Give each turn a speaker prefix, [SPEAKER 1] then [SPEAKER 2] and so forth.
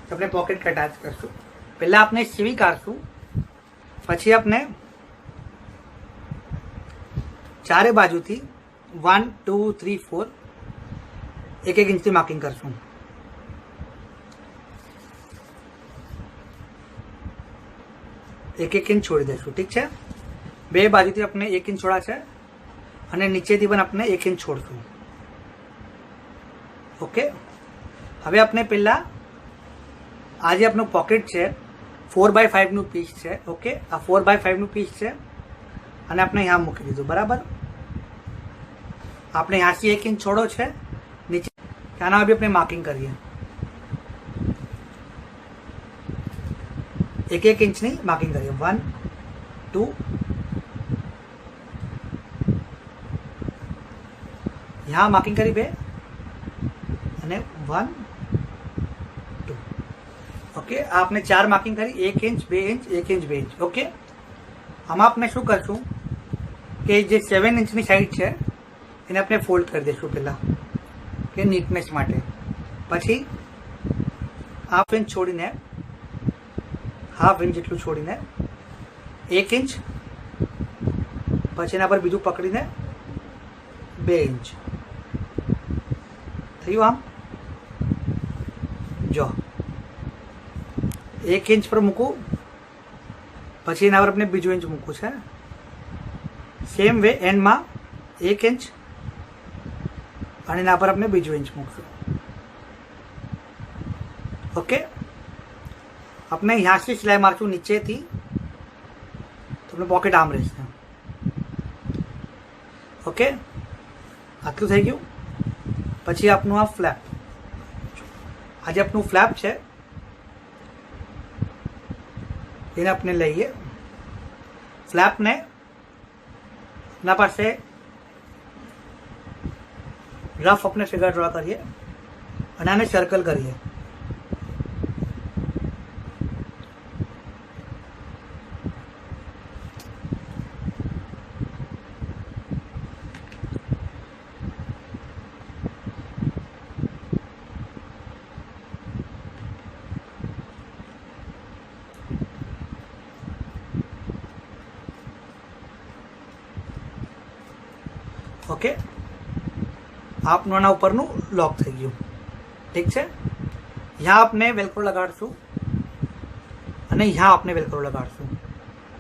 [SPEAKER 1] तो अपने पॉकेट का अटैच करशू। पहला आपने सीवी काढशू, पछी आपने चारे बाजू थी 1 2 3 4 1 इंच थी मार्किंग करशू। एक इंच छोड़ी देशू। ठीक है, बे बाजू थी अपने 1 इंच छोड़ा है અને નીચેથી પણ આપણે 1 इंच છોડશું। ઓકે, હવે આપણે પહેલા આ જે આપણું પોકેટ છે 4x5 નું પીસ છે। ઓકે, આ 4x5 નું પીસ છે અને આપણે यहाँ મૂકી દીધું। બરાબર, આપણે અહીંયાથી 1 इंच છોડો છે નીચે, ત્યાંના બી આપણે માર્કિંગ કરીએ। 1 इंचની માર્કિંગ કરીએ। 1 2 यहाँ मार्किंग करी बे અને 1 2। ओके, आपने 4 मार्किंग करी, 1 inch 2 inch 1 inch 2 inch. Okay, हम आपने शू करशू कि जे 7 इंच साइड है એને આપણે ફોલ્ડ કરી દઈશું પહેલા કે નીટનેસ માટે। પછી હાફ ઇંચ છોડીને, હાફ ઇંચ જેટલું છોડીને 1 इंच, પછી એના પર બીજું પકડીને 2 इंच થયું। આમ જો 1 इंच पर મૂકું, પછી એના પર આપણે બીજું इंच મૂકવું છે। સેમ વે એન્ડમાં 1 इंच અને એના પર આપણે બીજું इंच મૂકશું। ઓકે, આપણે અહીંયાથી સિલાઈ મારશું નીચેથી, તો આપણે પોકેટ આમ રહેશે। ઓકે, આટલું થઈ ગયું। પછી આપનું આ ફ્લેપ, આ જે આપનું ફ્લેપ છે એને આપણે લઈએ। ફ્લેપને એના પાસે રફ આપણે ફિગર ડ્રો કરીએ અને આને સર્કલ કરીએ। ओके, आपनो आना उपरનું લોક થઈ ગયું। ઠીક છે, यहाँ आपने વેલ્ક્રો લગાડશું અને यहाँ आपने વેલ્ક્રો લગાડશું।